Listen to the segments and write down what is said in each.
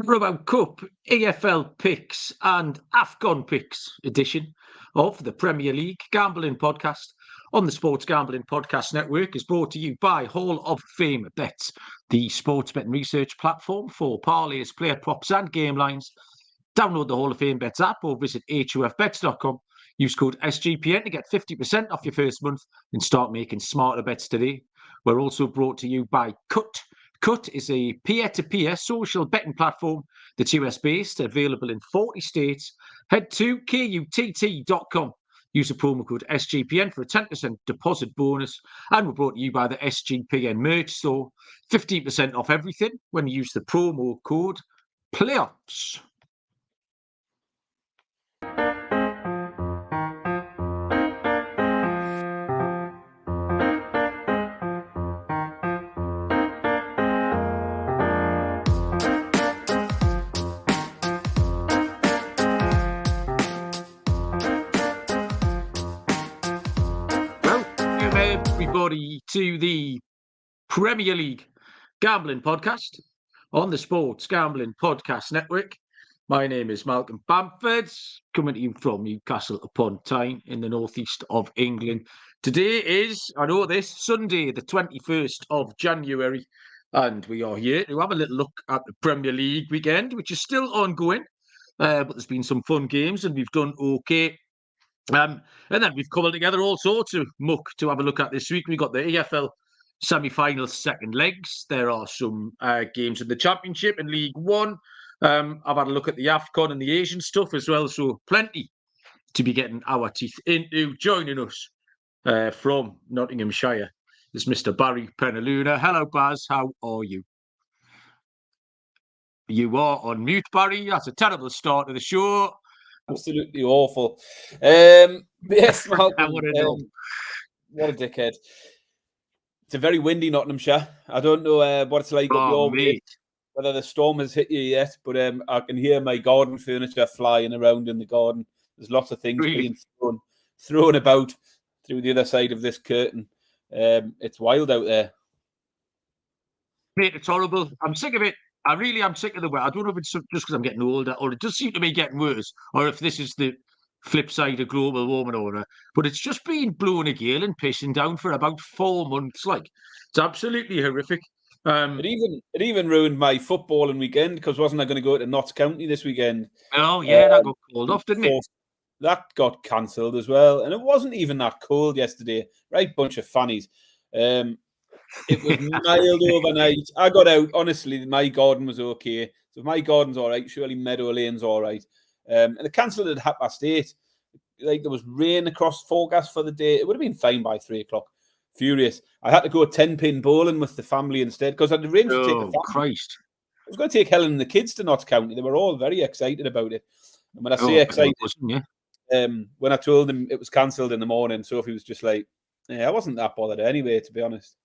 Carabao Cup, EFL Picks and Afcon Picks edition of the Premier League Gambling Podcast on the Sports Gambling Podcast Network is brought to you by Hall of Fame Bets, the sports betting research platform for parlays, player props and game lines. Download the Hall of Fame Bets app or visit hofbets.com. Use code SGPN to get 50% off your first month and start making smarter bets today. We're also brought to you by Cut. Cut is a peer-to-peer social betting platform that's US-based, available in 40 states. Head to kutt.com. Use the promo code SGPN for a 10% deposit bonus. And we're brought to you by the SGPN merch store. 15% off everything when you use the promo code PLAYOFFS. Everybody to the Premier League Gambling Podcast on the Sports Gambling Podcast Network. My name is Malcolm Bamford, coming to you from Newcastle upon Tyne in the northeast of England. Today is, Sunday, the 21st of January, and we are here to have a little look at the Premier League weekend, which is still ongoing, but there's been some fun games and we've done okay. And then we've cobbled together all sorts of muck to have a look at this week. We've got the EFL semi-finals second legs. There are some games in the Championship and League One. I've had a look at the Afcon and the Asian stuff as well. So plenty to be getting our teeth into. Joining us from Nottinghamshire is Mr. Barry Penaluna. Hello, Baz. How are you? You are on mute, Barry. That's a terrible start to the show. Absolutely awful. Yes, Malcolm. What a dickhead. It's a very windy Nottinghamshire. I don't know what it's like up your way, whether the storm has hit you yet, but I can hear my garden furniture flying around in the garden. There's lots of things being thrown about through the other side of this curtain. It's wild out there. Mate, it's horrible. I'm sick of it. I really am sick of the weather. I don't know if it's just because I'm getting older or it does seem to be getting worse, or if this is the flip side of global warming order. But it's just been blowing a gale and pissing down for about 4 months. Like, it's absolutely horrific. It even ruined my footballing weekend because wasn't I going to go to Notts County this weekend? Oh, yeah, that got called off, didn't it? That got cancelled as well. And it wasn't even that cold yesterday. Right bunch of fannies. It was mild overnight. I got out. Honestly, my garden was okay. So if my garden's all right, surely Meadow Lane's all right. And they cancelled it at 8:30. Like there was rain across forecast for the day. It would have been fine by 3 o'clock. Furious. I had to go 10-pin bowling with the family instead because I'd arranged to take the family. Christ. I was going to take Helen and the kids to Notts County. They were all very excited about it. And when I say excited, when I told them it was cancelled in the morning, Sophie was just like, yeah, I wasn't that bothered anyway, to be honest.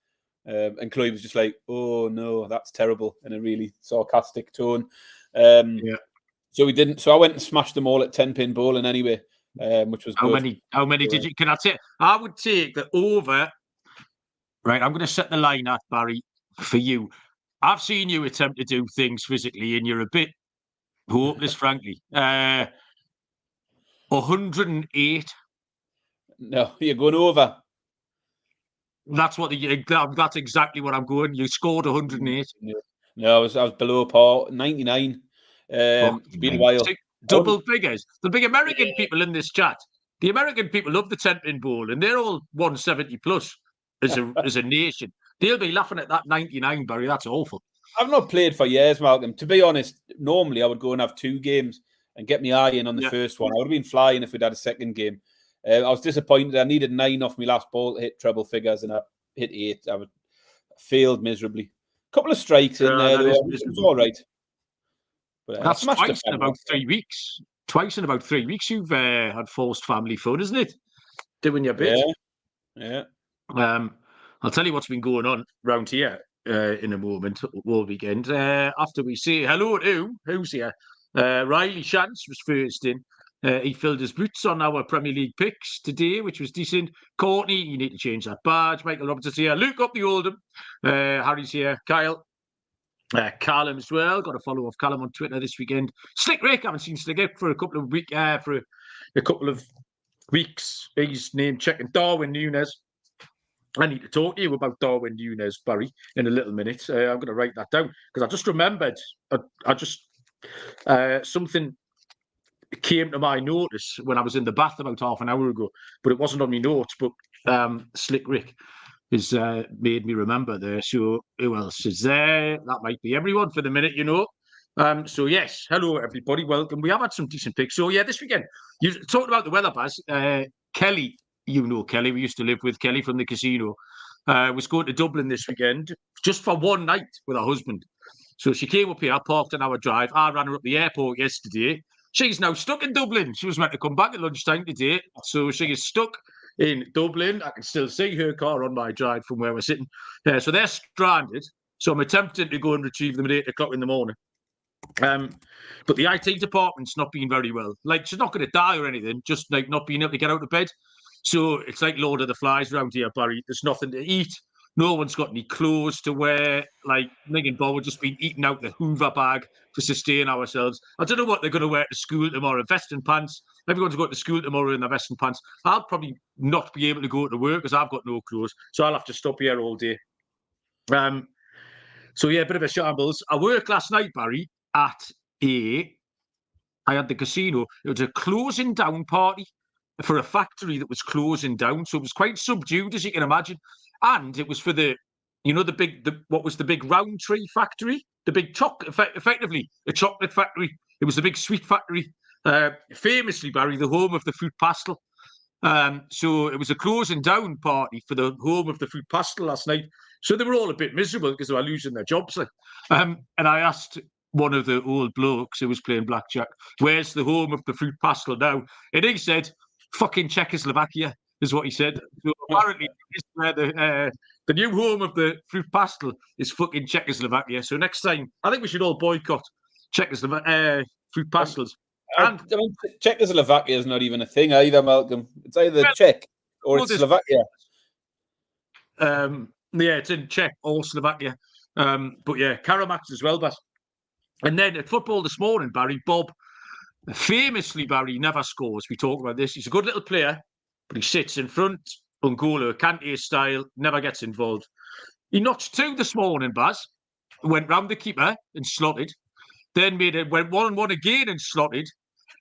And Chloe was just like, oh no, that's terrible, in a really sarcastic tone. So we didn't. So I went and smashed them all at 10-pin bowling anyway, which was good. How many did you? Can I say? I would take the over. Right, I'm going to set the line at Barry for you. I've seen you attempt to do things physically, and you're a bit hopeless, frankly. 108. No, you're going over. That's exactly what I'm going. You scored 108. No, I was below par. 99. It's been a while. Double figures. The big American people in this chat. The American people love the 10-pin bowl, and they're all 170 plus as a nation. They'll be laughing at that 99, Barry. That's awful. I've not played for years, Malcolm. To be honest, normally I would go and have 2 games and get my eye in on the first one. I would have been flying if we'd had a second game. I was disappointed. I needed 9 off my last ball to hit treble figures, and I hit 8. I failed miserably. A couple of strikes in there. It was all right. But, that's twice in about 3 weeks. Twice in about 3 weeks you've had forced family fun, isn't it? Doing your bit. Yeah. I'll tell you what's been going on round here in a moment, all weekend. After we say hello to, who's here? Riley Shantz was first in. He filled his boots on our Premier League picks today, which was decent. Courtney, you need to change that badge. Michael Roberts is here. Luke up the Oldham. Harry's here. Kyle. Callum as well. Got a follow of Callum on Twitter this weekend. Slick Rick, I haven't seen Slick Rick for a couple of weeks. He's name checking. Darwin Núñez. I need to talk to you about Darwin Núñez, Barry, in a little minute. I'm going to write that down because I just remembered. Something came to my notice when I was in the bath about half an hour ago, but it wasn't on my notes. But Slick Rick has made me remember there. So who else is there? That might be everyone for the minute, So yes, hello everybody, welcome. We have had some decent picks. So yeah, this weekend you talked about the weather, Baz. Kelly, Kelly. We used to live with Kelly from the casino. Was going to Dublin this weekend just for one night with her husband. So she came up here, parked an hour drive. I ran her up the airport yesterday. She's now stuck in Dublin. She was meant to come back at lunchtime today. So she is stuck in Dublin. I can still see her car on my drive from where we're sitting. So they're stranded. So I'm attempting to go and retrieve them at 8 o'clock in the morning. But the IT department's not been very well. Like, she's not going to die or anything, just like not being able to get out of bed. So it's like Lord of the Flies around here, Barry. There's nothing to eat. No one's got any clothes to wear. Like, Mig and Bob have just been eating out the Hoover bag to sustain ourselves. I don't know what they're going to wear to school tomorrow. Vest and pants. Everyone's going to school tomorrow in their vest and pants. I'll probably not be able to go to work because I've got no clothes. So I'll have to stop here all day. So yeah, a bit of a shambles. I worked last night, Barry, I had the casino. It was a closing down party for a factory that was closing down. So it was quite subdued, as you can imagine. And it was for the big Roundtree factory, the big effectively a chocolate factory. It was the big sweet factory, famously, Barry, the home of the fruit pastel. So it was a closing down party for the home of the fruit pastel last night. So they were all a bit miserable because they were losing their jobs. And I asked one of the old blokes who was playing blackjack, where's the home of the fruit pastel now? And he said, fucking Czechoslovakia, is what he said. So apparently, where the new home of the fruit pastel is fucking Czechoslovakia. So next time, I think we should all boycott Czechoslovakia fruit pastels. I mean, Czechoslovakia is not even a thing either, Malcolm. It's either Czech or it's Slovakia. Yeah, it's in Czech or Slovakia. But yeah, Carabao as well, but. And then at football this morning, Barry, Bob, famously, Barry, never scores. We talk about this. He's a good little player, but he sits in front, Ungolo, Kante style, never gets involved. He notched 2 this morning, Baz, went round the keeper and slotted, then went 1-1 again and slotted,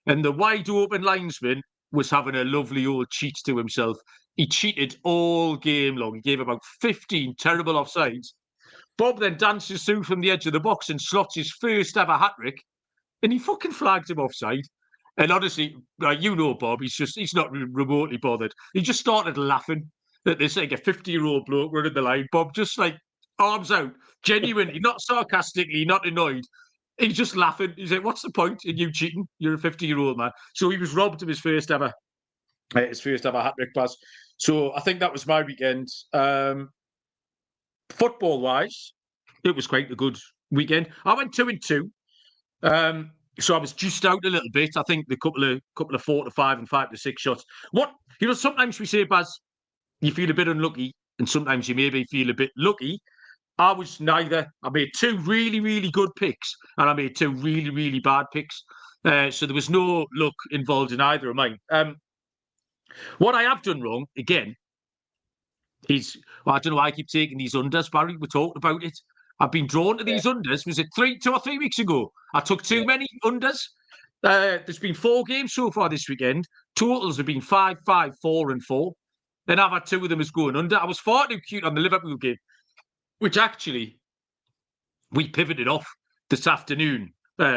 and the wide open linesman was having a lovely old cheat to himself. He cheated all game long. He gave about 15 terrible offsides. Bob then dances through from the edge of the box and slots his first ever hat-trick, and he fucking flagged him offside. And honestly, Bob, he's not remotely bothered. He just started laughing at this, like a 50-year-old bloke running the line. Bob just like arms out, genuinely, not sarcastically, not annoyed. He's just laughing. He's like, what's the point in you cheating? You're a 50-year-old man. So he was robbed of his first ever hat-trick pass. So I think that was my weekend. Football-wise, it was quite a good weekend. I went 2-2, so I was juiced out a little bit. I think the couple of 4 to 5 and 5 to 6 shots. Sometimes we say, Baz, you feel a bit unlucky, and sometimes you maybe feel a bit lucky. I was neither. I made 2 really, really good picks, and I made 2 really, really bad picks. So there was no luck involved in either of mine. What I have done wrong, again, I don't know why I keep taking these unders, Barry. We talked about it. I've been drawn to these unders. Was it 2 or 3 weeks ago? I took too many unders. There's been 4 games so far this weekend. Totals have been 5, 5, 4 and 4. Then I've had 2 of them as going under. I was far too cute on the Liverpool game, which actually we pivoted off this afternoon,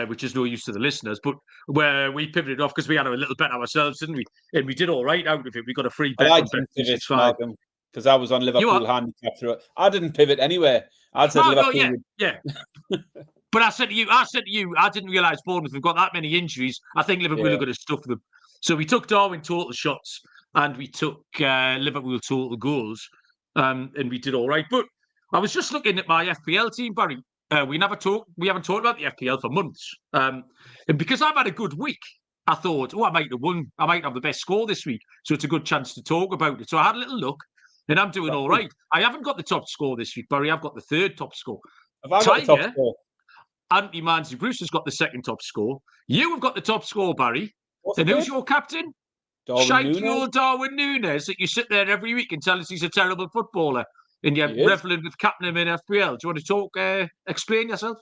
which is no use to the listeners, but where we pivoted off because we had a little bet ourselves, didn't we? And we did all right out of it. We got a free bet on Bet365. Because I was on Liverpool handicap through it. I didn't pivot anywhere. I said Liverpool. Yeah. But I said to you, I didn't realise Bournemouth have got that many injuries. I think Liverpool are going to stuff them. So we took Darwin total shots and we took Liverpool total goals, and we did all right. But I was just looking at my FPL team, Barry. We haven't talked about the FPL for months. And because I've had a good week, I thought, I might have won. I might have the best score this week. So it's a good chance to talk about it. So I had a little look. And I'm doing all right. I haven't got the top score this week, Barry. I've got the 3rd top score. Have I got the top Tiger, score? Anthony Manzi Bruce has got the second top score. You have got the top score, Barry. What's And it, who's Dave? your captain? Darwin Shaky Núñez. old Darwin Núñez that you sit there every week and tell us he's a terrible footballer and you're He is. reveling with captain him in FPL. Do you want to talk, explain yourself?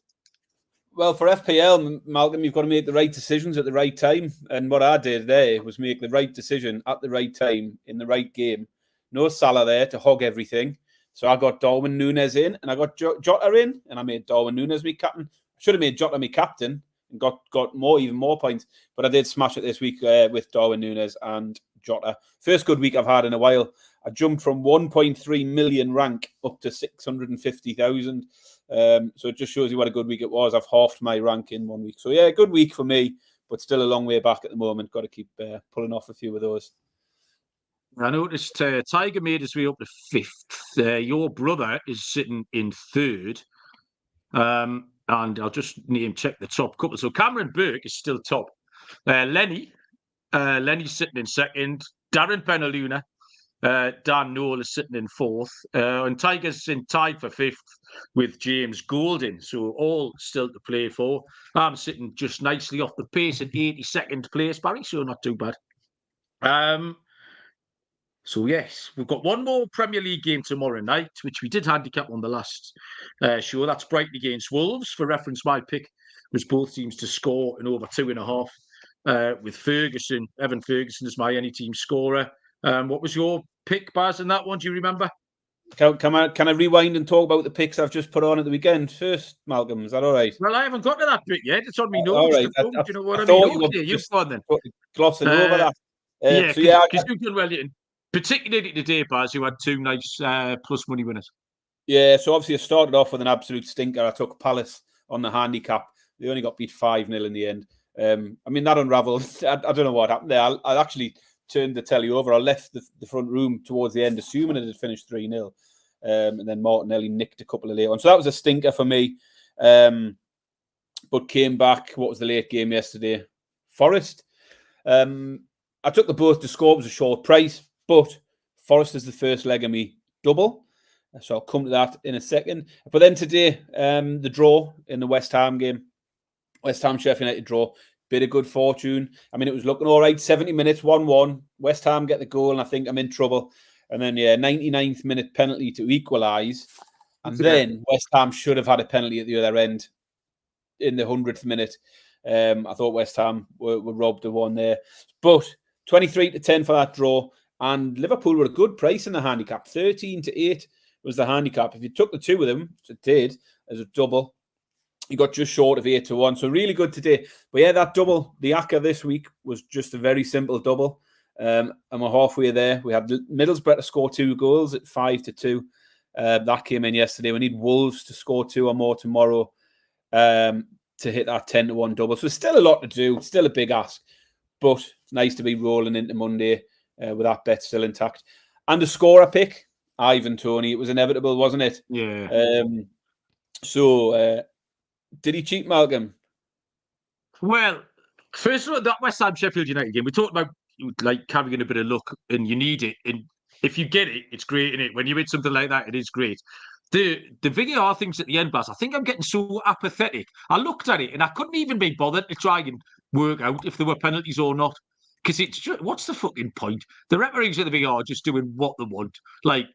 Well, for FPL, Malcolm, you've got to make the right decisions at the right time. And what I did there was make the right decision at the right time in the right game. No Salah there to hog everything. So I got Darwin Núñez in and I got Jota in and I made Darwin Núñez my captain. I should have made Jota my captain and got even more points. But I did smash it this week with Darwin Núñez and Jota. First good week I've had in a while. I jumped from 1.3 million rank up to 650,000. So it just shows you what a good week it was. I've halved my rank in 1 week. So yeah, good week for me, but still a long way back at the moment. Got to keep pulling off a few of those. I noticed Tiger made his way up to fifth. Your brother is sitting in third. And I'll just name check the top couple. So Cameron Burke is still top. Lenny's sitting in second. Darren Penaluna. Dan Noel is sitting in fourth. And Tiger's tied for fifth with James Golding. So all still to play for. I'm sitting just nicely off the pace at 82nd place, Barry. So not too bad. So yes, we've got one more Premier League game tomorrow night, which we did handicap on the last show. That's Brighton against Wolves. For reference, my pick was both teams to score in over 2.5 with Ferguson. Evan Ferguson is my any team scorer. What was your pick, Baz, in that one? Do you remember? Can I rewind and talk about the picks I've just put on at the weekend first, Malcolm? Is that all right? Well, I haven't got to that bit yet. It's on me notes. All right. Do you know what I thought mean? Okay, you've gone then. Glossing over that. Yeah, so yeah, because you've done well, particularly today, Baz, you had two nice plus money winners. Yeah, so obviously I started off with an absolute stinker. I took Palace on the handicap. They only got beat 5-0 in the end. I mean, that unravelled. I don't know what happened there. I actually turned the telly over. I left the front room towards the end, assuming it had finished 3-0. And then Martinelli nicked a couple of late ones. So that was a stinker for me. But came back. What was the late game yesterday? Forest. I took the both to score. It was a short price, but Forest is the first leg of me double. So I'll come to that in a second. But then today, the draw in the West Ham game. West Ham Sheffield United draw. Bit of good fortune. I mean, it was looking all right. 70 minutes, 1-1. West Ham get the goal, and I think I'm in trouble. And then, 99th minute penalty to equalise. And then West Ham should have had a penalty at the other end in the 100th minute. I thought West Ham were robbed of one there. But 23-10 for that draw. And Liverpool were a good price in the handicap. 13-8 was the handicap. If you took the two of them, which it did, as a double, you got just short of 8-1. So really good today. But yeah, that double, the ACCA this week was just a very simple double. And we're halfway there. We had Middlesbrough to score 2 goals at 5-2. That came in yesterday. We need Wolves to score 2 or more tomorrow to hit that 10-1 double. So still a lot to do. Still a big ask. But it's nice to be rolling into Monday with that bet still intact. And the scorer pick, Ivan Toney. It was inevitable, wasn't it? Yeah. So did he cheat, Malcolm? Well, first of all, that West Ham Sheffield United game, we talked about like carrying a bit of luck, and you need it. And if you get it, it's great, isn't it? When you hit something like that, it is great. The VAR things at the end, Baz, I think I'm getting so apathetic. I looked at it and I couldn't even be bothered to try and work out if there were penalties or not. Because it's just, what's the fucking point? The referees at the VAR are just doing what they want. Like,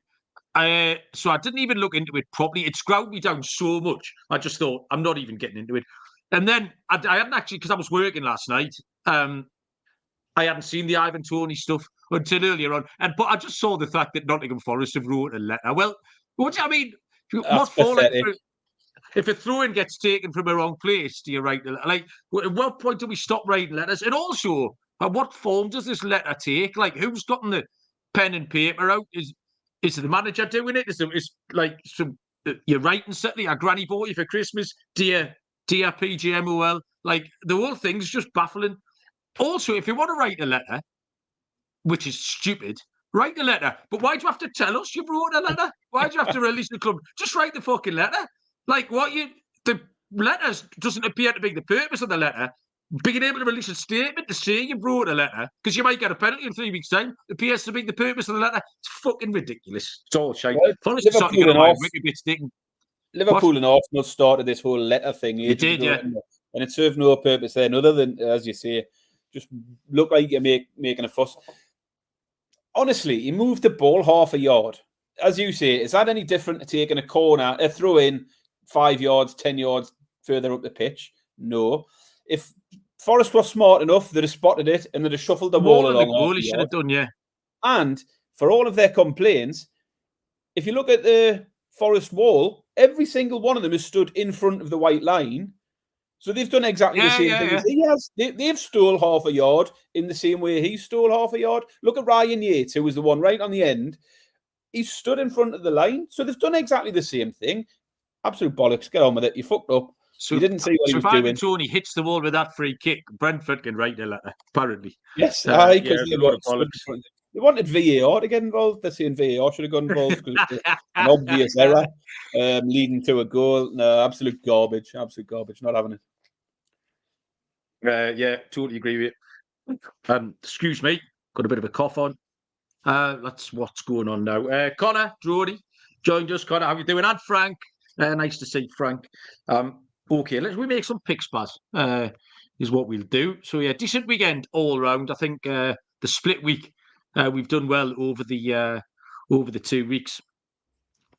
so I didn't even look into it properly. It ground me down so much. I just thought, I'm not even getting into it. And then I hadn't actually, because I was working last night, I hadn't seen the Ivan Toney stuff until earlier on. But I just saw the fact that Nottingham Forest have wrote a letter. Well, what do you mean? What for? Like, if a throw-in gets taken from a wrong place, do you write the letter? Like, at what point do we stop writing letters? And also, what form does this letter take? Like, who's gotten the pen and paper out? Is the manager doing it? Is like some you're writing something? A granny bought you for Christmas, dear PGMOL. Like, the whole thing's just baffling. Also, if you want to write a letter, which is stupid, write the letter. But why do you have to tell us you've wrote a letter? Why do you have to release the club? Just write the fucking letter. Like, the letters doesn't appear to be the purpose of the letter. Being able to release a statement to say you wrote a letter, because you might get a penalty in 3 weeks' time, appears to be the purpose of the letter. It's fucking ridiculous. It's all shite. Well, Forest starting to get on my wicked bits thinking. Liverpool and Arsenal started this whole letter thing They ages did, ago, yeah. and it served no purpose then, other than, as you say, just look like you're making a fuss. Honestly, he moved the ball half a yard. As you say, is that any different to taking a corner, a throw in 5 yards, 10 yards further up the pitch? No. If Forest was smart enough, they'd have spotted it and they'd have shuffled the ball along half goal, a he should yard. have done, yeah. And for all of their complaints, if you look at the Forest wall, every single one of them has stood in front of the white line. So they've done exactly the same thing as he has. They've stole half a yard in the same way he stole half a yard. Look at Ryan Yates, who was the one right on the end. He stood in front of the line. So they've done exactly the same thing. Absolute bollocks. Get on with it. You fucked up. You didn't see what he was doing. So if Tony hits the wall with that free kick, Brentford can write a letter, apparently. Yes, because they wanted VAR to get involved. They're saying VAR should have got involved because it's an obvious error leading to a goal. No, absolute garbage. Absolute garbage. Not having it. Yeah, totally agree with you. Excuse me, got a bit of a cough on. That's what's going on now. Connor Droney joined us. Connor, how you doing? And Frank, nice to see Frank. Okay, we make some picks, Baz. Is what we'll do. So yeah, decent weekend all round. I think the split week we've done well over the 2 weeks.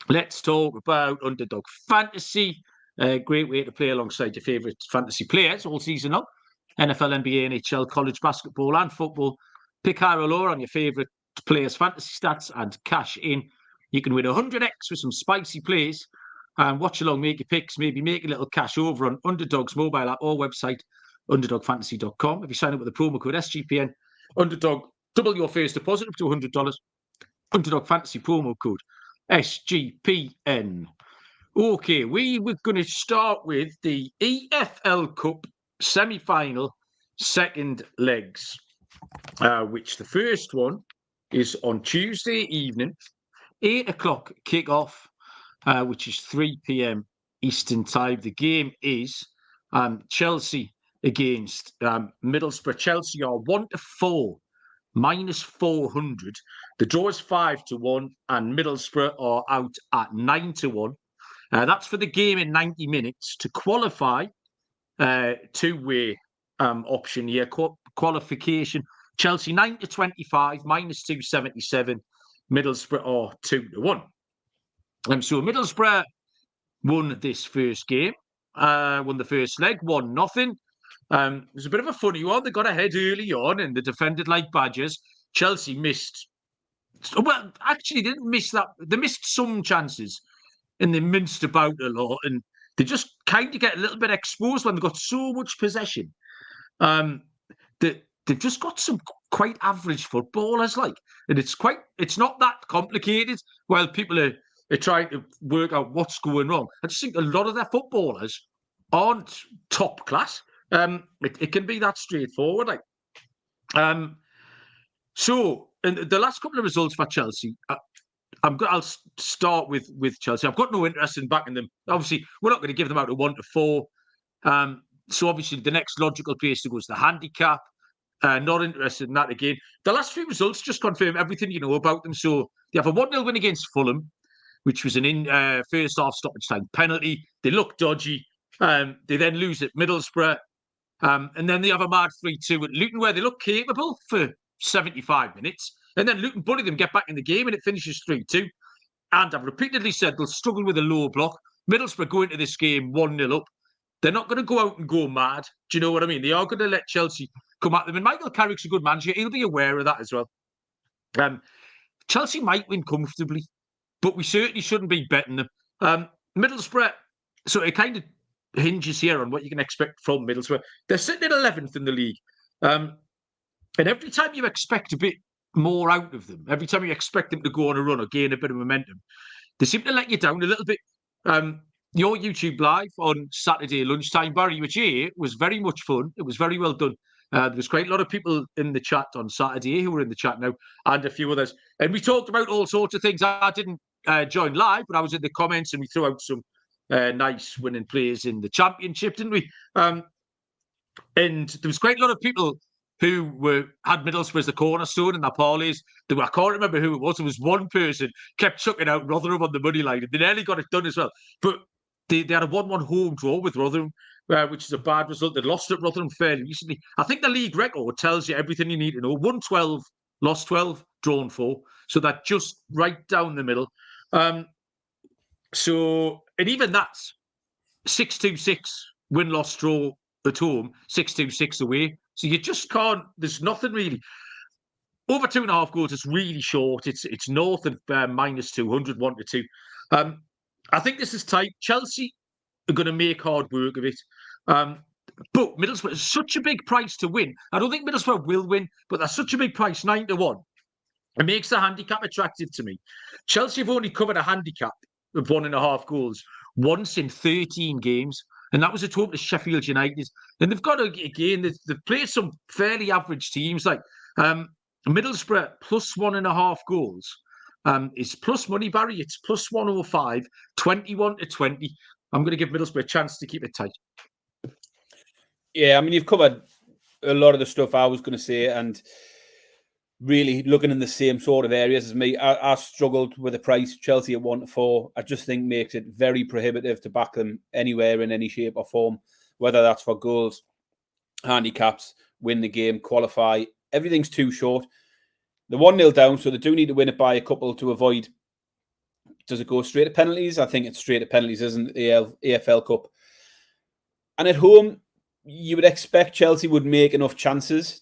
Let's talk about Underdog Fantasy. Great way to play alongside your favourite fantasy players all season long. NFL, NBA, NHL, college basketball and football. Pick high or lower on your favourite players' fantasy stats and cash in. You can win 100x with some spicy plays and watch along, make your picks, maybe make a little cash over on Underdog's mobile app or website, underdogfantasy.com. If you sign up with the promo code SGPN, Underdog, double your first deposit up to $100. Underdog Fantasy promo code SGPN. Okay, we were going to start with the EFL Cup semi-final second legs, which the first one is on Tuesday evening, 8 o'clock kick-off, which is 3 p.m. Eastern time. The game is Chelsea against Middlesbrough. Chelsea are 1-4, minus 400. The draw is 5-1, and Middlesbrough are out at 9-1. That's for the game in 90 minutes. To qualify, two-way option here, qualification. Chelsea 9-25, minus 277. Middlesbrough are 2-1. So Middlesbrough won this first game, won the first leg, 1-0. It was a bit of a funny one. They got ahead early on and they defended like badgers. Chelsea missed. Well, actually, they didn't miss that. They missed some chances and they minced about a lot. And they just kind of get a little bit exposed when they've got so much possession. They've just got some quite average footballers, like. And it's not that complicated while people are trying to work out what's going wrong. I just think a lot of their footballers aren't top class. It can be that straightforward, like. So, in the last couple of results for Chelsea, I'll start with Chelsea. I've got no interest in backing them. Obviously, we're not going to give them out of 1-4. So obviously, the next logical place to go is the handicap. Not interested in that again. The last few results just confirm everything you know about them. So they have a 1-0 win against Fulham, which was an first half stoppage time penalty. They look dodgy. They then lose at Middlesbrough. And then they have a mad 3-2 at Luton, where they look capable for 75 minutes. And then Luton bully them, get back in the game, and it finishes 3-2. And I've repeatedly said they'll struggle with a low block. Middlesbrough go into this game 1-0 up. They're not going to go out and go mad. Do you know what I mean? They are going to let Chelsea come at them. And Michael Carrick's a good manager. He'll be aware of that as well. Chelsea might win comfortably, but we certainly shouldn't be betting them. Middlesbrough, so it kind of hinges here on what you can expect from Middlesbrough. They're sitting at 11th in the league. And every time you expect a bit more out of them, every time you expect them to go on a run or gain a bit of momentum, they seem to let you down a little bit. Your YouTube live on Saturday lunchtime, Barry, which was very much fun. It was very well done. There was quite a lot of people in the chat on Saturday who were in the chat now, and a few others. And we talked about all sorts of things. I didn't join live, but I was in the comments and we threw out some nice winning plays in the championship, didn't we? And there was quite a lot of people who had Middlesbrough as the cornerstone in their parlays. I can't remember who it was. There was one person kept chucking out Rotherham on the money line, and they nearly got it done as well. But They had a 1-1 home draw with Rotherham, which is a bad result. They lost at Rotherham fairly recently. I think the league record tells you everything you need to know. Won 12, lost 12, drawn 4. So that just right down the middle. And even that's 6-2-6 win, loss, draw at home, 6-2-6 away. So you just can't, there's nothing really. Over 2.5 goals is really short. It's north of minus 200, 1-2. I think this is tight. Chelsea are going to make hard work of it. But Middlesbrough is such a big price to win. I don't think Middlesbrough will win, but that's such a big price, 9-1. It makes the handicap attractive to me. Chelsea have only covered a handicap of 1.5 goals once in 13 games, and that was at home to Sheffield United. And they've got to, again, they've played some fairly average teams. Like Middlesbrough plus 1.5 goals is plus money, Barry. It's plus 105, 21-20. I'm going to give Middlesbrough a chance to keep it tight. Yeah, I mean, you've covered a lot of the stuff I was going to say, and really looking in the same sort of areas as me. I struggled with the price. Chelsea at 1-4, I just think makes it very prohibitive to back them anywhere in any shape or form, whether that's for goals, handicaps, win the game, qualify. Everything's too short. They're 1-0 down, so they do need to win it by a couple to avoid. Does it go straight to penalties? I think it's straight to penalties, isn't it? The AFL Cup. And at home, you would expect Chelsea would make enough chances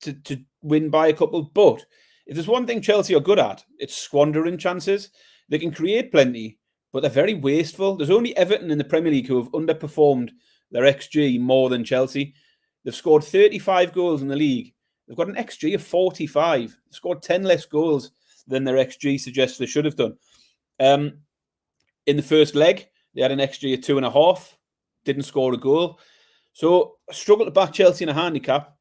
to win by a couple. But if there's one thing Chelsea are good at, it's squandering chances. They can create plenty, but they're very wasteful. There's only Everton in the Premier League who have underperformed their XG more than Chelsea. They've scored 35 goals in the league. They've got an XG of 45. They've scored 10 less goals than their XG suggests they should have done. In the first leg, they had an XG of 2.5, didn't score a goal. So I struggle to back Chelsea in a handicap.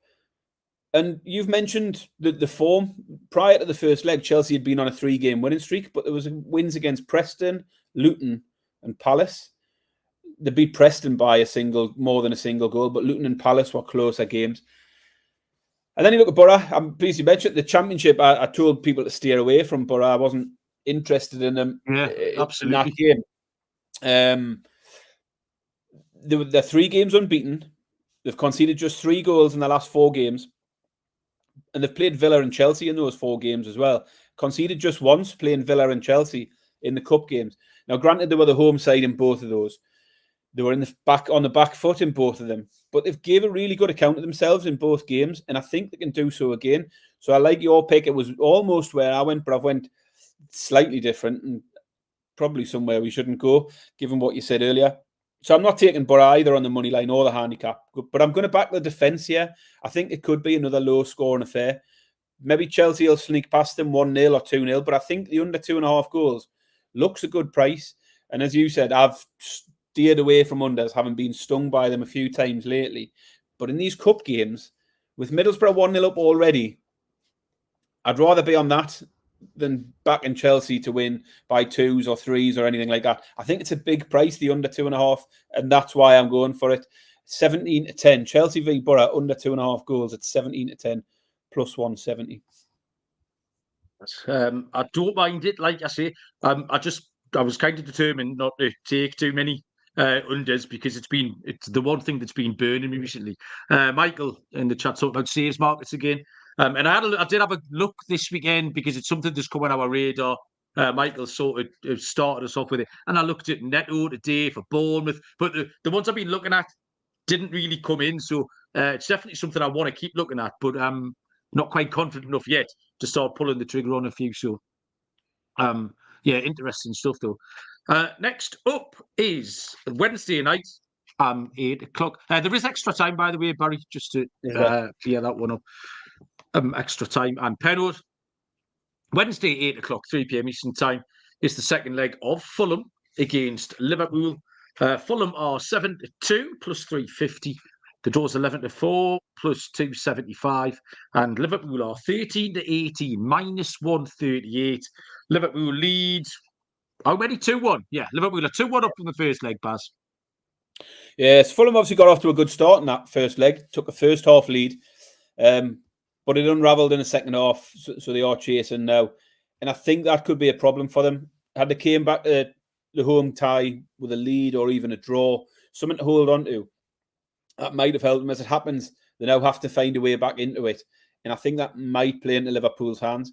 And you've mentioned the form. Prior to the first leg, Chelsea had been on a 3-game winning streak, but there was wins against Preston, Luton and Palace. They beat Preston by more than a single goal, but Luton and Palace were closer games. And then you look at Borough. I'm pleased you mentioned the Championship. I told people to steer away from Borough. I wasn't interested in them in that game. They're 3 games unbeaten. They've conceded just 3 goals in the last 4 games. And they've played Villa and Chelsea in those 4 games as well. Conceded just once, playing Villa and Chelsea in the cup games. Now, granted, they were the home side in both of those. They were on the back foot in both of them. But they've gave a really good account of themselves in both games, and I think they can do so again. So I like your pick. It was almost where I went, but I've went slightly different and probably somewhere we shouldn't go, given what you said earlier. So I'm not taking Borough either on the money line or the handicap, but I'm going to back the defence here. I think it could be another low-scoring affair. Maybe Chelsea will sneak past them 1-0 or 2-0, but I think the under 2.5 goals looks a good price. And as you said, I've steered away from unders, having been stung by them a few times lately. But in these cup games, with Middlesbrough 1-0 up already, I'd rather be on that than backing Chelsea to win by 2s or 3s or anything like that. I think it's a big price, the under 2.5, and that's why I'm going for it. 17-10. Chelsea v Borough under 2.5 goals at 17-10 plus 170. I don't mind it, like I say. I was kind of determined not to take too many unders because it's the one thing that's been burning me recently. Michael in the chat talked about saves markets again. And I did have a look this weekend because it's something that's come on our radar. Michael sort of started us off with it. And I looked at Neto today for Bournemouth. But the ones I've been looking at didn't really come in. So it's definitely something I want to keep looking at. But I'm not quite confident enough yet to start pulling the trigger on a few. So, yeah, interesting stuff, though. Next up is Wednesday night, 8 o'clock. There is extra time, by the way, Barry, just to clear that one up. Extra time and Penrod. Wednesday, 8 o'clock, 3 p.m. Eastern time, is the second leg of Fulham against Liverpool. Fulham are 7-2 plus 350. The draw's 11-4 plus 275. And Liverpool are 13-18 minus 138. Liverpool leads. How many? 2-1. Yeah, Liverpool are 2-1 up from the first leg, Baz. Yes, Fulham obviously got off to a good start in that first leg. Took a first half lead. But it unravelled in the second half, so they are chasing now. And I think that could be a problem for them. Had they came back to the home tie with a lead or even a draw, something to hold on to. That might have helped them. As it happens, they now have to find a way back into it. And I think that might play into Liverpool's hands.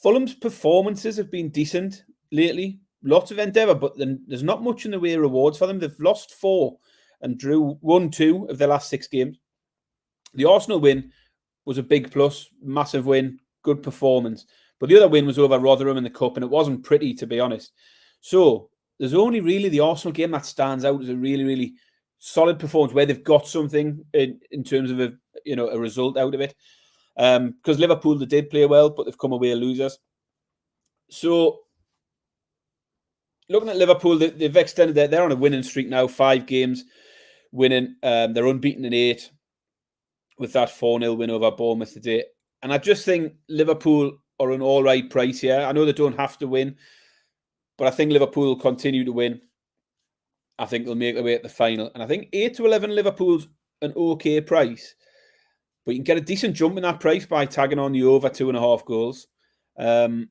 Fulham's performances have been decent lately. Lots of endeavour, but then there's not much in the way of rewards for them. They've lost 4 and won 2 of their last 6 games. The Arsenal win was a big plus, massive win, good performance. But the other win was over Rotherham in the Cup, and it wasn't pretty, to be honest. So there's only really the Arsenal game that stands out as a really, really solid performance where they've got something in terms of a result out of it. Because Liverpool, they did play well, but they've come away losers. So looking at Liverpool, they've extended they're on a winning streak now, 5 games winning. They're unbeaten in 8 with that 4-0 win over Bournemouth today. And I just think Liverpool are an all right price here. I know they don't have to win, but I think Liverpool will continue to win. I think they'll make their way at the final. And I think 8 to 11 Liverpool's an okay price. But you can get a decent jump in that price by tagging on the over 2.5 goals.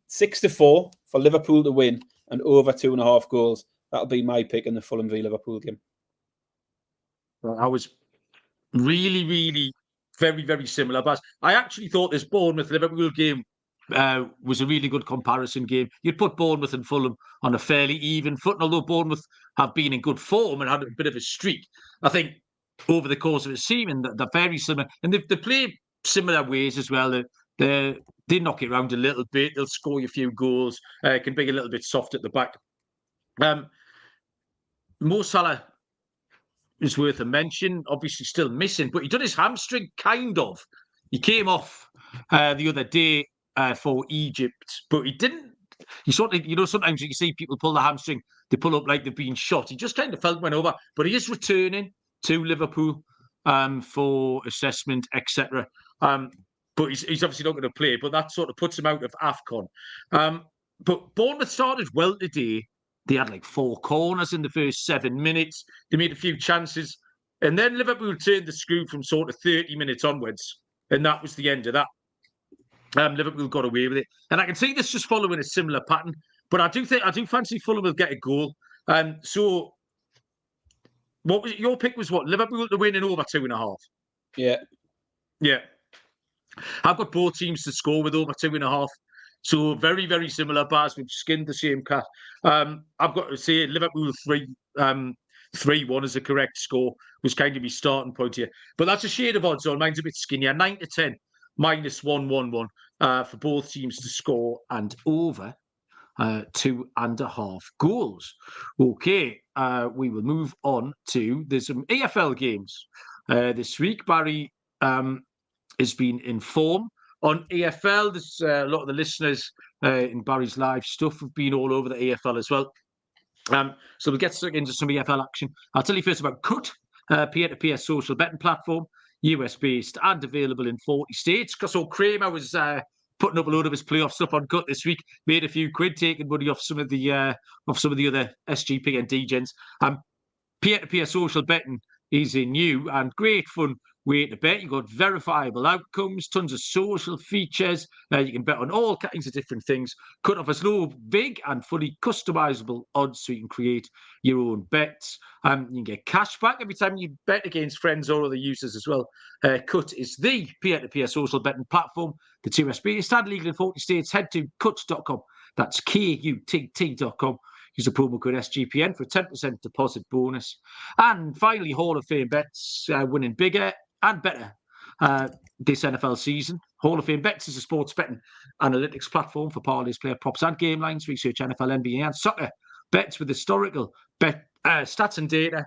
6 to 4 for Liverpool to win and over 2.5 goals. That'll be my pick in the Fulham v Liverpool game. I was really, really very, very similar. But I actually thought this Bournemouth-Liverpool game was a really good comparison game. You'd put Bournemouth and Fulham on a fairly even foot, and although Bournemouth have been in good form and had a bit of a streak, I think over the course of the season, they're very similar. And they play similar ways as well. They knock it around a little bit. They'll score you a few goals. Can be a little bit soft at the back. Mo Salah is worth a mention. Obviously still missing, but he done his hamstring, kind of. He came off the other day for Egypt, but he didn't. He sort of, sometimes you see people pull the hamstring, they pull up like they've been shot. He just kind of went over, but he is returning to Liverpool for assessment, etc. But he's obviously not going to play, but that sort of puts him out of AFCON. But Bournemouth started well today. They had like 4 corners in the first 7 minutes. They made a few chances. And then Liverpool turned the screw from sort of 30 minutes onwards. And that was the end of that. Liverpool got away with it. And I can see this just following a similar pattern. But I do fancy Fulham will get a goal. So what was your pick? Was what? Liverpool to win in over 2.5? Yeah. Yeah. I've got both teams to score with over 2.5. So very, very similar. Bars, we've skinned the same cat. I've got to say Liverpool 3-1 is the correct score. Was kind of my starting point here. But that's a shade of odds on. Mine's a bit skinnier. 9 to 10, -111 for both teams to score and over 2.5 goals. Okay, we will move on to there's some EFL games this week. Barry has been in form on EFL. There's a lot of the listeners in Barry's live stuff have been all over the EFL as well. So we'll get stuck into some EFL action. I'll tell you first about Cut, peer-to-peer social betting platform, US-based and available in 40 states. So Kramer was putting up a load of his playoff stuff on Cut this week, made a few quid, taking money off some of the other SGPN DJs. Peer-to-peer social betting is a new and great fun way to bet. You've got verifiable outcomes, tons of social features. You can bet on all kinds of different things. Cut offers low, big and fully customizable odds so you can create your own bets. You can get cash back every time you bet against friends or other users as well. Cut is the peer-to-peer social betting platform. The US-based and legal in 40 states. Head to cut.com. That's KUTT.com. Use the promo code SGPN for a 10% deposit bonus. And finally, Hall of Fame bets, winning bigger and better this NFL season. Hall of Fame Bets is a sports betting analytics platform for parlays, player props and game lines. Research NFL, NBA and soccer bets with historical stats and data.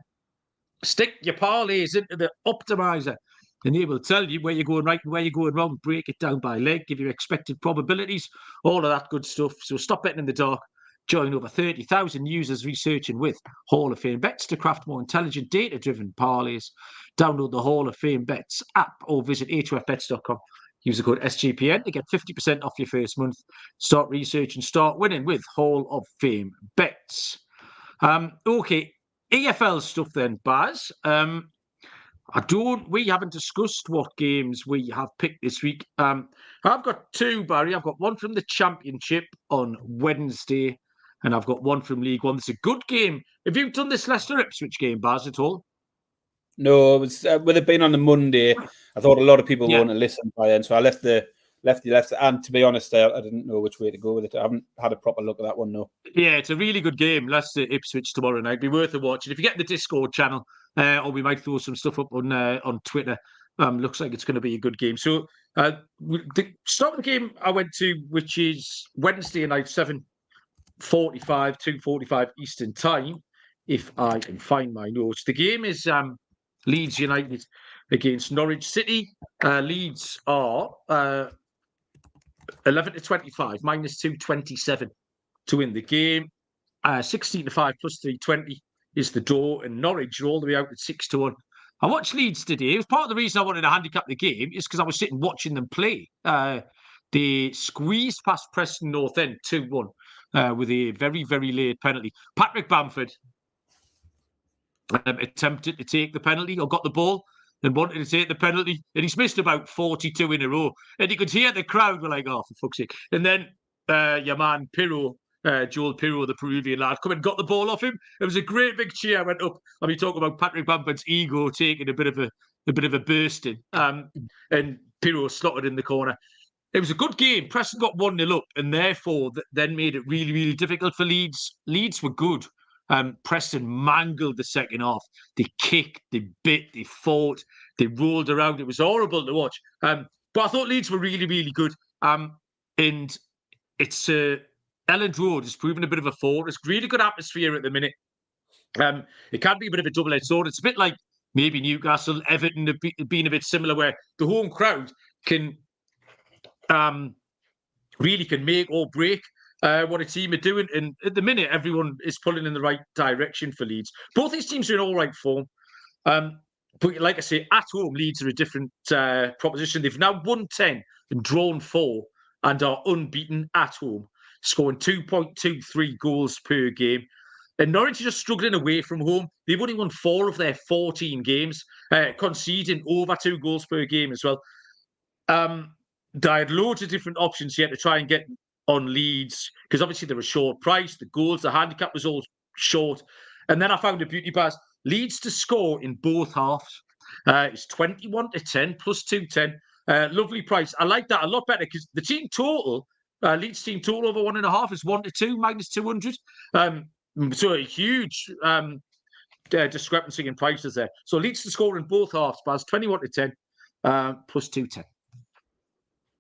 Stick your parlays into the optimizer and they will tell you where you're going right and where you're going wrong. Break it down by leg, give you expected probabilities, all of that good stuff. So stop betting in the dark. Join over 30,000 users researching with Hall of Fame Bets to craft more intelligent, data-driven parlays. Download the Hall of Fame Bets app or visit hofbets.com. Use the code SGPN to get 50% off your first month. Start researching, start winning with Hall of Fame Bets. Okay, EFL stuff then, Baz. We haven't discussed what games we have picked this week. I've got 2, Barry. I've got one from the Championship on Wednesday. and I've got one from League One. It's a good game. Have you done this Leicester Ipswich game, Baz, at all? No, it was with it being on the Monday. I thought a lot of people won't listen by then, so I left the left. And to be honest, I didn't know which way to go with it. I haven't had a proper look at that one. No. Yeah, it's a really good game. Leicester Ipswich tomorrow night. Be worth a watch. And if you get the Discord channel, or we might throw some stuff up on Twitter. Looks like it's going to be a good game. So the start of the game I went to, which is Wednesday night, 7:45, 2:45 Eastern time. If I can find my notes, the game is Leeds United against Norwich City. Leeds are 11-25, -227 to win the game. 16-5 plus 320 is the draw, and Norwich are all the way out at 6-1. I watched Leeds today. It was part of the reason I wanted to handicap the game is because I was sitting watching them play. They squeezed past Preston North End 2-1 with a very, very late penalty. Patrick Bamford attempted to take the penalty or got the ball and wanted to take the penalty, and he's missed about 42 in a row. And you could hear the crowd were like, oh, for fuck's sake. And then your man Pirro, Joel Pirro, the Peruvian lad, come and got the ball off him. It was a great big cheer went up. I mean, talk about Patrick Bamford's ego taking a bit of a bursting. And Pirro slotted in the corner. It was a good game. Preston got 1-0 up, and therefore then made it really, really difficult for Leeds. Leeds were good. Preston mangled the second half. They kicked, they bit, they fought, they rolled around. It was horrible to watch. But I thought Leeds were really, really good. And it's Elland Road has proven a bit of a fortress. Really good atmosphere at the minute. It can be a bit of a double-edged sword. It's a bit like maybe Newcastle, Everton have been a bit similar, where the home crowd can really can make or break what a team are doing. And at the minute, everyone is pulling in the right direction for Leeds. Both these teams are in all right form. But like I say, at home, Leeds are a different proposition. They've now won 10 and drawn 4 and are unbeaten at home, scoring 2.23 goals per game. And Norwich are just struggling away from home. They've only won 4 of their 14 games, conceding over 2 goals per game as well. They had loads of different options here to try and get on Leeds, because obviously they were short price. The goals, the handicap was all short. And then I found a beauty pass. Leeds to score in both halves. It's 21-10 plus 210. Lovely price. I like that a lot better because the team total, Leeds team total over 1.5 is 1-2 -200. So a huge discrepancy in prices there. So Leeds to score in both halves, Baz, 21-10 plus 210.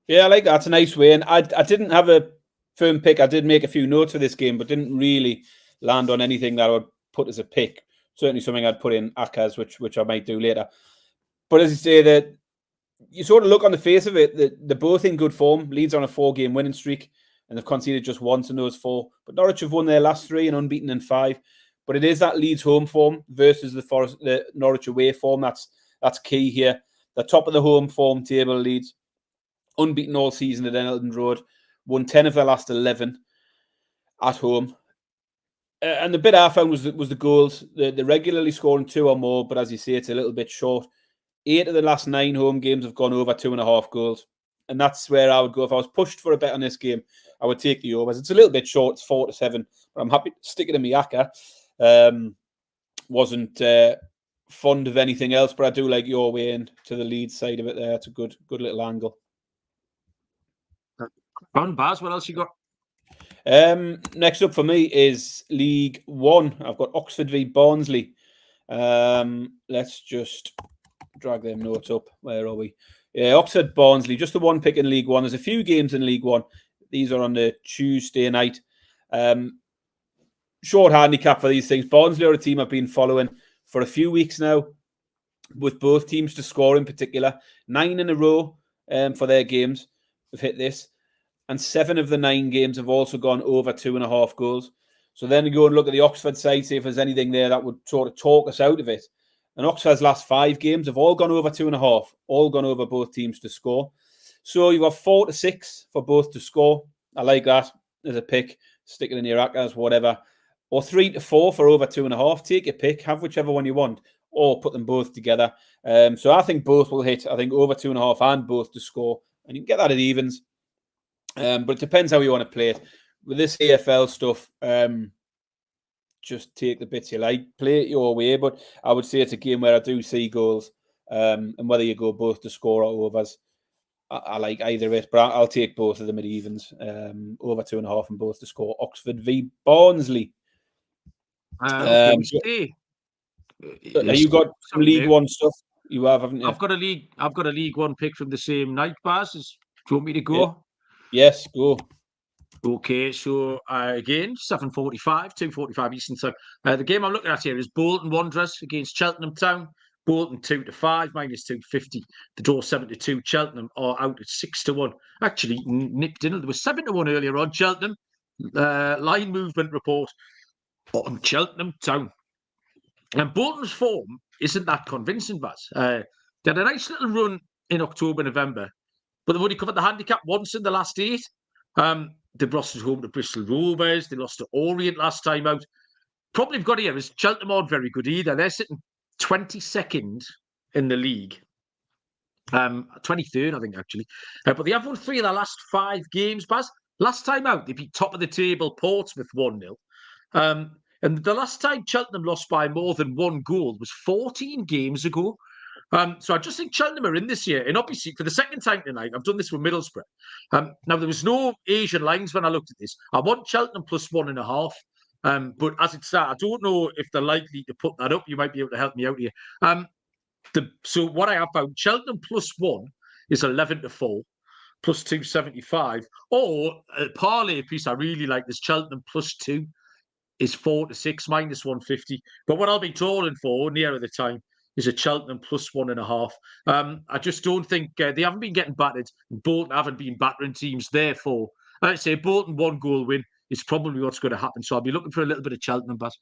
Yeah, I like that. It's a nice way. And I didn't have a firm pick. I did make a few notes for this game, but didn't really land on anything that I would put as a pick. Certainly something I'd put in Akas, which I might do later. But as you say, that you sort of look on the face of it, that they're both in good form. Leeds on a 4-game winning streak, and they've conceded just once in those 4. But Norwich have won their last 3 and unbeaten in 5. But it is that Leeds home form versus the Norwich away form that's key here. The top of the home form table, Leeds, unbeaten all season at Elland Road, won 10 of their last 11 at home. And the bit I found was the goals. They're regularly scoring 2 or more, but as you say, it's a little bit short. 8 of the last 9 home games have gone over 2.5 goals. And that's where I would go. If I was pushed for a bet on this game, I would take the overs. It's a little bit short. It's 4-7, but I'm happy to stick it in Miyaka. Wasn't fond of anything else, but I do like your way in to the Leeds side of it there. It's a good little angle. On Baz, what else you got? Next up for me is League One. I've got Oxford v Barnsley. Let's just drag them notes up. Where are we? Yeah, Oxford Barnsley. Just the one pick in League One. There's a few games in League One. These are on the Tuesday night. Short handicap for these things. Barnsley are a team I've been following for a few weeks now, with both teams to score in particular. 9 in a row for their games have hit this. And 7 of the 9 games have also gone over 2.5 goals. So then you go and look at the Oxford side, see if there's anything there that would sort of talk us out of it. And Oxford's last 5 games have all gone over 2.5, all gone over both teams to score. So you've got 4-6 for both to score. I like that as a pick. Stick it in your Akas, whatever. Or 3-4 for over 2.5. Take your pick, have whichever one you want, or put them both together. So I think both will hit. I think over 2.5 and both to score. And you can get that at evens. But it depends how you want to play it. with this AFL stuff, just take the bits you like, play it your way. But I would say it's a game where I do see goals, and whether you go both to score or overs, I like either of it. But I'll take both of them at evens, over 2.5 and both to score. Oxford v Barnsley. Okay, we see. Have you got League One stuff? You have, haven't you? I've got a League One pick from the same night, Baz. Do you want me to go? Yeah. Yes, go. Okay, so again, 7:45, 2:45 Eastern time. The game I'm looking at here is Bolton Wanderers against Cheltenham Town. Bolton 2-5, -250. The draw 7-2. Cheltenham are out at 6-1. Actually, nipped in. There was 7-1 earlier on. Cheltenham line movement report on Cheltenham Town. And Bolton's form isn't that convincing, Baz. They had a nice little run in October, November, but they've only covered the handicap once in the last 8. They lost at home to Bristol Rovers. They lost to Orient last time out. Problem they've got here is Cheltenham aren't very good either. They're sitting 22nd in the league. 23rd, I think, actually. But they have won 3 of their last 5 games, Baz. Last time out, they beat top of the table Portsmouth 1-0. And the last time Cheltenham lost by more than 1 goal was 14 games ago. So I just think Cheltenham are in this year. And obviously, for the second time tonight, I've done this with Middlesbrough. Now, there was no Asian lines when I looked at this. I want Cheltenham plus 1.5. But as it starts, I don't know if they're likely to put that up. You might be able to help me out here. So what I have found, Cheltenham plus 1 is 11-4, plus 275. Or a parlay piece I really like is Cheltenham plus 2 is 4-6, -150. But what I'll be trawling for nearer the time is a Cheltenham plus 1.5. I just don't think they haven't been getting battered. Bolton haven't been battering teams. Therefore, I'd say Bolton 1-goal win is probably what's going to happen. So I'll be looking for a little bit of Cheltenham, but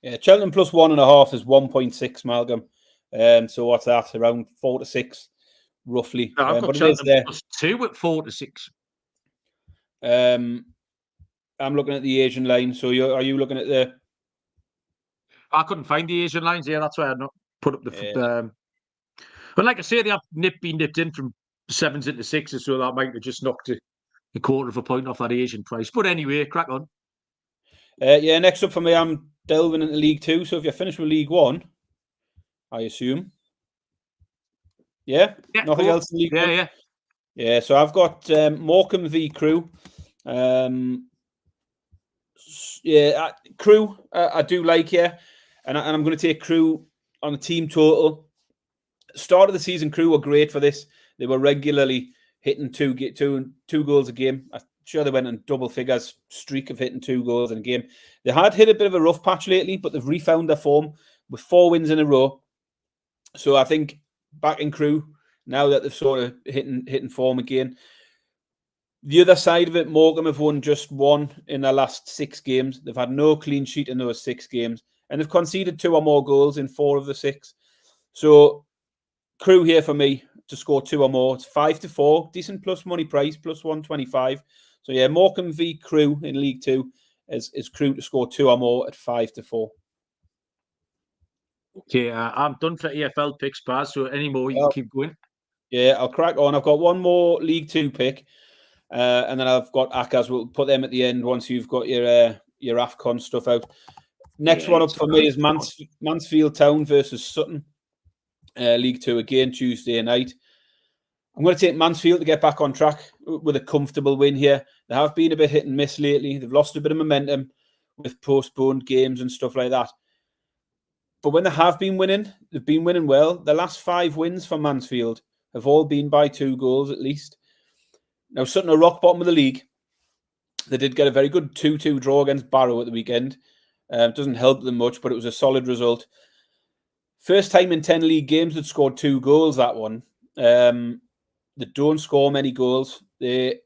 yeah, Cheltenham plus 1.5 is 1.6, Malcolm. So what's that? Around 4-6, roughly. I've got but Cheltenham it is there. plus 2 at 4-6. I'm looking at the Asian line. So are you looking at the? I couldn't find the Asian lines here. That's why I'd not put up the. But like I say, they have been nipped in from 7s into 6s, so that might have just knocked a quarter of a point off that Asian price. But anyway, crack on. Yeah, next up for me, I'm delving into League 2. So if you're finished with League 1, I assume. Yeah? Nothing else in League 1? Yeah, so I've got Morecambe v Crewe. Crewe, I do like here. And I'm going to take Crewe on a team total. Start of the season, Crewe were great for this. They were regularly hitting two goals a game. I'm sure they went on double figures streak of hitting 2 goals in a game. They had hit a bit of a rough patch lately, but they've refound their form with 4 wins in a row. So I think back in Crewe, now that they've sort of hitting form again. The other side of it, Morecambe have won just 1 in their last 6 games. They've had no clean sheet in those 6 games. And they've conceded 2 or more goals in 4 of the 6. So Crewe here for me to score 2 or more. It's 5-4, decent plus money price, plus 125. So yeah, Morecambe v Crewe in League 2 is Crewe to score 2 or more at 5-4. Okay, I'm done for EFL picks, Baz. So any more, you can keep going. Yeah, I'll crack on. I've got one more League 2 pick, and then I've got ACAs. We'll put them at the end once you've got your AFCON stuff out. Next one up for me is Mansfield Town versus Sutton. League 2 again, Tuesday night. I'm going to take Mansfield to get back on track with a comfortable win here. They have been a bit hit and miss lately. They've lost a bit of momentum with postponed games and stuff like that. But when they have been winning, they've been winning well. The last 5 wins for Mansfield have all been by 2 goals at least. Now, Sutton are rock bottom of the league. They did get a very good 2-2 draw against Barrow at the weekend. It doesn't help them much, but it was a solid result. First time in 10 league games they'd scored 2 goals, that one. They don't score many goals. I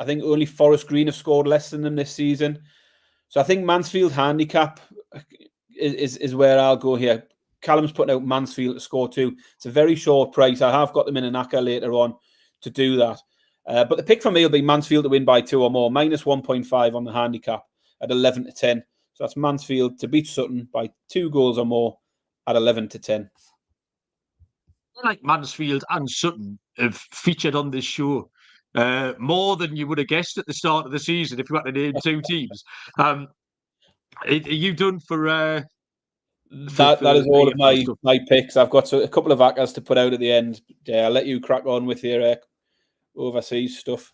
think only Forest Green have scored less than them this season. So I think Mansfield handicap is where I'll go here. Callum's putting out Mansfield to score 2. It's a very short price. I have got them in an ACA later on to do that. But the pick for me will be Mansfield to win by 2 or more, -1.5 on the handicap at 11-10. So that's Mansfield to beat Sutton by 2 goals or more at 11-10. Like Mansfield and Sutton have featured on this show more than you would have guessed at the start of the season if you had to name two teams. Are you done for that is all of EFL stuff? my picks. I've got a couple of ACCAs to put out at the end. I'll let you crack on with your overseas stuff.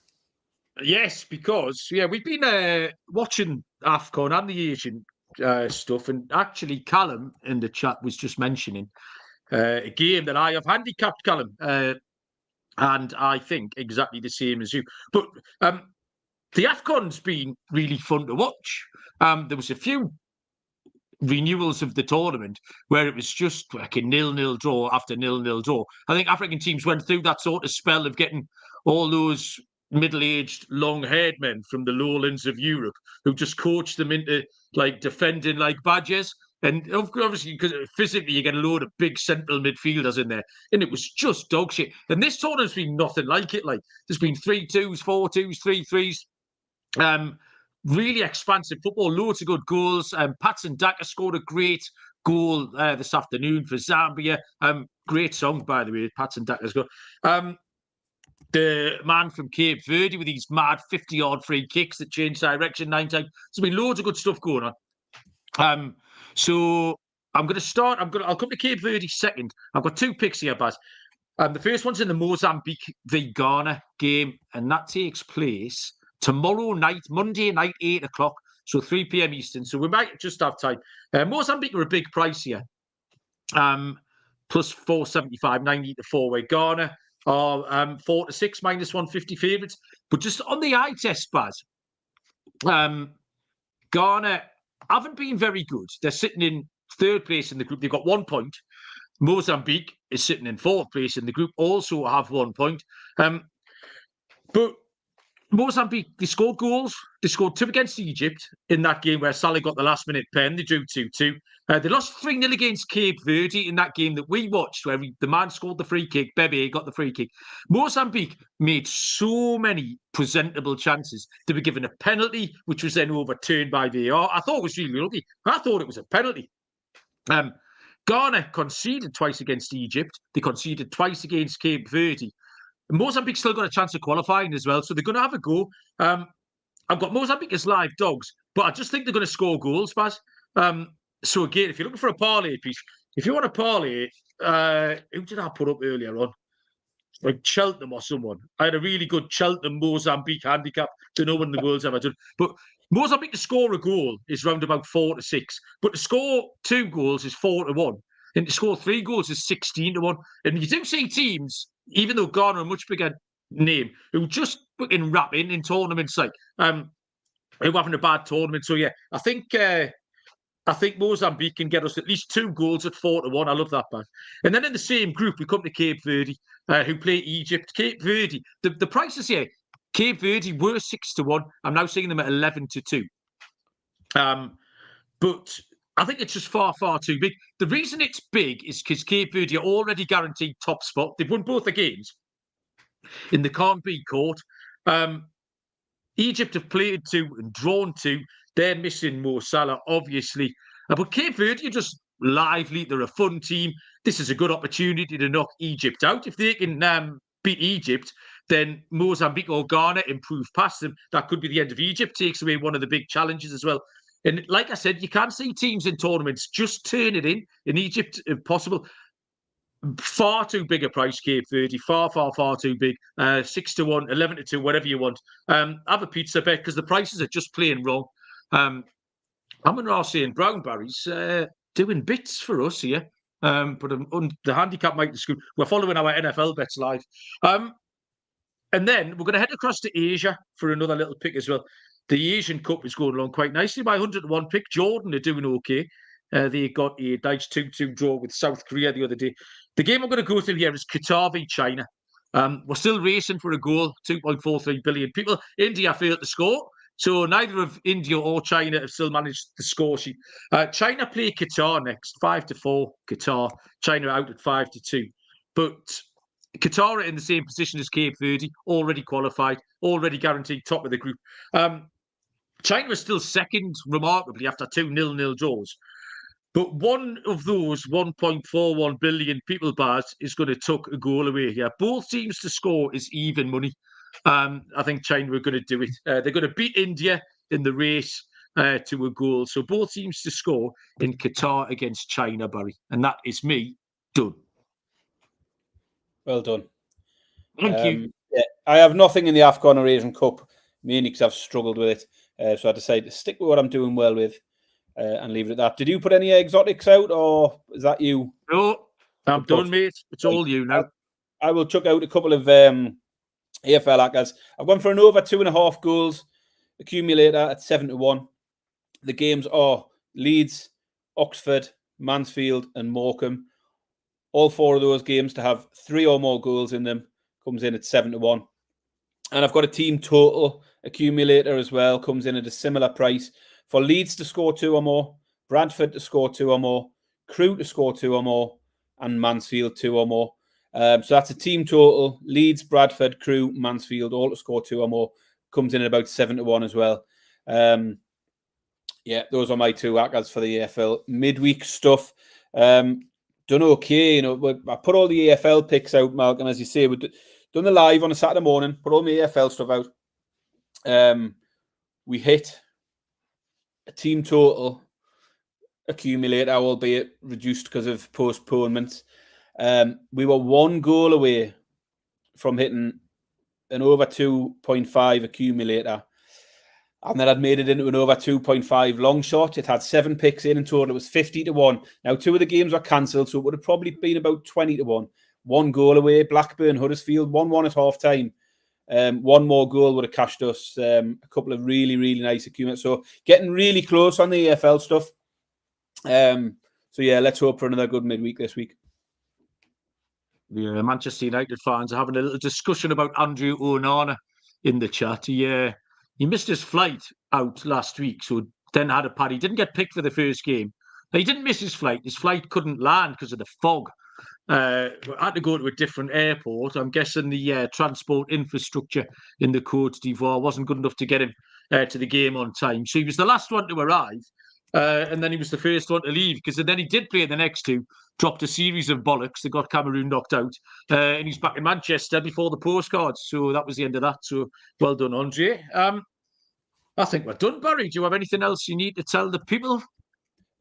Yes, because we've been watching AFCON and the Asian stuff, and actually Callum in the chat was just mentioning a game that I have handicapped, Callum, and I think exactly the same as you. But the AFCON's been really fun to watch. There was a few renewals of the tournament where it was just like a 0-0 draw after 0-0 draw. I think African teams went through that sort of spell of getting all those middle-aged, long-haired men from the lowlands of Europe who just coached them into like defending like badgers. And obviously, because physically you get a load of big central midfielders in there, and it was just dog shit. And this tournament's been nothing like it. Like there's been 3-2s, 4-2s, 3-3s. Really expansive football, loads of good goals. Patson Daka scored a great goal this afternoon for Zambia. Great song, by the way, Patson Daka's got. The man from Cape Verde with these mad 50-yard free kicks that change direction 9 times. There's been loads of good stuff going on. So I'm going to start. I'll come to Cape Verde second. I've got two picks here, Baz. The first one's in the Mozambique v Ghana game, and that takes place tomorrow night, Monday night, 8 o'clock, so 3 p.m. Eastern. So we might just have time. Mozambique are a big price here. Plus 475, 90 to 4, where Ghana are 4 to 6, minus 150 favourites. But just on the eye test, Baz, Ghana haven't been very good. They're sitting in third place in the group. They've got 1 point. Mozambique is sitting in fourth place in the group, also have 1 point. But Mozambique, they scored goals. They scored 2 against Egypt in that game where Salah got the last-minute pen. They drew 2-2. They lost 3-0 against Cape Verde in that game that we watched, where the man scored the free kick. Bebe got the free kick. Mozambique made so many presentable chances. They were given a penalty, which was then overturned by VAR. I thought it was really lucky. I thought it was a penalty. Ghana conceded twice against Egypt. They conceded twice against Cape Verde. Mozambique still got a chance of qualifying as well, so they're going to have a go. I've got Mozambique as live dogs, but I just think they're going to score goals, Baz. So again, if you're looking for a parlay piece, if you want a parlay, who did I put up earlier on? Like Cheltenham or someone. I had a really good Cheltenham Mozambique handicap. Don't know when the world's ever done. But Mozambique to score a goal is round about 4 to 6. But to score 2 goals is 4 to 1. And to score 3 goals is 16 to 1. And you do see teams, even though Ghana are a much bigger name, who just fucking wrap in tournaments like who having a bad tournament. So yeah, I think Mozambique can get us at least 2 goals at 4 to 1. I love that, man. And then in the same group, we come to Cape Verde, who play Egypt. Cape Verde, the prices here, Cape Verde were 6 to 1. I'm now seeing them at 11 to 2. But I think it's just far, far too big. The reason it's big is because Cape Verde are already guaranteed top spot. They've won both the games in the can't beat court. Egypt have played 2 and drawn 2. They're missing Mo Salah, obviously. But Cape Verde are just lively. They're a fun team. This is a good opportunity to knock Egypt out. If they can beat Egypt, then Mozambique or Ghana improve past them. That could be the end of Egypt. Takes away one of the big challenges as well. And like I said, you can't see teams in tournaments just turn it in Egypt if possible. Far too big a price, Cape Verde. Far, far, far too big. 6 to 1, 11 to 2, whatever you want. Have a pizza bet because the prices are just plain wrong. Amon-Ra saying Brown Barry's doing bits for us here. But the handicap might be screwed. We're following our NFL bets live. And then we're going to head across to Asia for another little pick as well. The Asian Cup is going along quite nicely. My 100-1 pick, Jordan are doing okay. They got a nice 2-2 draw with South Korea the other day. The game I'm going to go through here is Qatar v China. We're still racing for a goal, 2.43 billion people. India failed to score, so neither of India or China have still managed the score sheet. China play Qatar next, 5-4 Qatar. China out at 5-2. But Qatar are in the same position as Cape Verde, already qualified, already guaranteed top of the group. China is still second, remarkably, after 2 0-0 draws. But one of those 1.41 billion people, Baz, is going to tuck a goal away here. Both teams to score is even money. I think China are going to do it. They're going to beat India in the race to a goal. So both teams to score in Qatar against China, Barry. And that is me done. Well done. Thank you. Yeah, I have nothing in the AFCON or Asian Cup, mainly because I've struggled with it. So I decided to stick with what I'm doing well with and leave it at that. Did you put any exotics out, or is that you? No, I'm done, mate. It's all you now. I will chuck out a couple of AFL hackers. I've gone for an over 2.5 goals accumulator at 7-1. The games are Leeds, Oxford, Mansfield, and Morecambe. All 4 of those games to have 3 or more goals in them comes in at 7-1. And I've got a team total accumulator as well, comes in at a similar price. For Leeds to score 2 or more, Bradford to score 2 or more, Crewe to score 2 or more, and Mansfield 2 or more. So that's a team total. Leeds, Bradford, Crewe, Mansfield, all to score 2 or more. Comes in at about 7-1 as well. Yeah, those are my 2 hackers for the EFL midweek stuff. Done okay, I put all the EFL picks out, Malcolm, as you say. We've done the live on a Saturday morning, put all the EFL stuff out. We hit a team total accumulator, albeit reduced because of postponements. We were 1 goal away from hitting an over 2.5 accumulator. And then I'd made it into an over 2.5 long shot. It had 7 picks in total. It was 50-1. Now, 2 of the games were cancelled, so it would have probably been about 20-1. 1 goal away, Blackburn, Huddersfield, 1-1 at half time. 1 more goal would have cashed us a couple of really, really nice accumulators. So getting really close on the EFL stuff. So yeah, let's hope for another good midweek this week. Yeah, Manchester United fans are having a little discussion about Andrew Onana in the chat. He missed his flight out last week, so then had a pad. He didn't get picked for the first game. Now, he didn't miss his flight. His flight couldn't land because of the fog. Had to go to a different airport. I'm guessing the transport infrastructure in the Côte d'Ivoire wasn't good enough to get him to the game on time. So he was the last one to arrive. And then he was the first one to leave, because then he did play the next 2, dropped a series of bollocks that got Cameroon knocked out. And he's back in Manchester before the postcards. So that was the end of that. So well done, Andre. I think we're done, Barry. Do you have anything else you need to tell the people?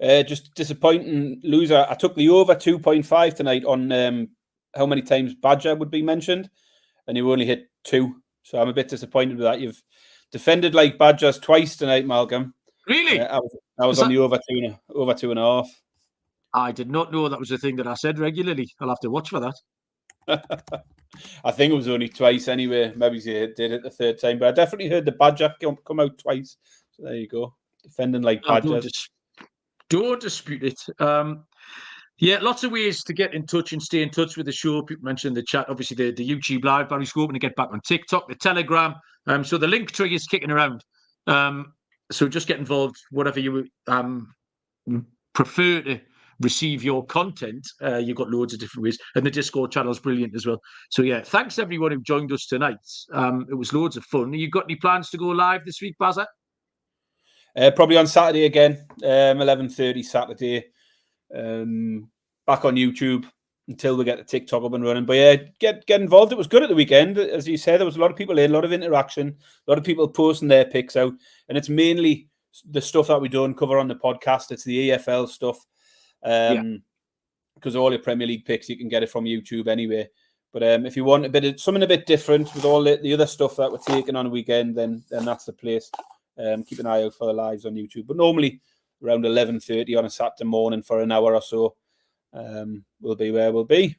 Just disappointing loser. I took the over 2.5 tonight on how many times Badger would be mentioned, and you only hit 2. So I'm a bit disappointed with that. You've defended like Badgers twice tonight, Malcolm. Really? I was on the over 2.5. I did not know that was a thing that I said regularly. I'll have to watch for that. I think it was only twice anyway. Maybe you did it the 3rd time, but I definitely heard the Badger come out twice. So there you go. Defending like Badgers. Don't dispute it. Yeah, lots of ways to get in touch and stay in touch with the show. People mentioned in the chat, obviously the YouTube live. Barry's hoping to get back on TikTok, the Telegram. So the link tree is kicking around. So just get involved, whatever you prefer to receive your content. You've got loads of different ways. And the Discord channel is brilliant as well. So yeah, thanks everyone who joined us tonight. It was loads of fun. You got any plans to go live this week, Bazza? Probably on Saturday again, 11:30 Saturday. Back on YouTube until we get the TikTok up and running. But yeah, get involved. It was good at the weekend. As you said, there was a lot of people in, a lot of interaction, a lot of people posting their picks out. And it's mainly the stuff that we don't cover on the podcast. It's the EFL stuff. Because all your Premier League picks, you can get it from YouTube anyway. But if you want something a bit different with all the other stuff that we're taking on a weekend, then that's the place. Keep an eye out for the lives on YouTube. But normally around 11:30 on a Saturday morning for an hour or so, we'll be where we'll be.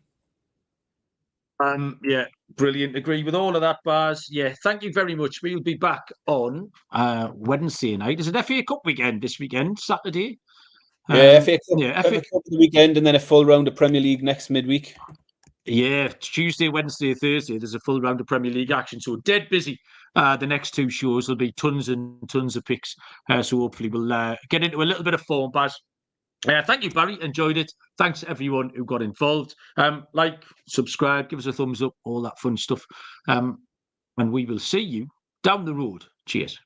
Yeah, brilliant. Agree with all of that, Baz. Yeah, thank you very much. We'll be back on Wednesday night. Is it FA Cup weekend this weekend, Saturday? Yeah, FA Cup the weekend, and then a full round of Premier League next midweek. Yeah, Tuesday, Wednesday, Thursday, there's a full round of Premier League action. So dead busy. The next 2 shows, there'll be tons and tons of picks. So hopefully we'll get into a little bit of form, Baz. Thank you, Barry. Enjoyed it. Thanks to everyone who got involved. Like, subscribe, give us a thumbs up, all that fun stuff. And we will see you down the road. Cheers.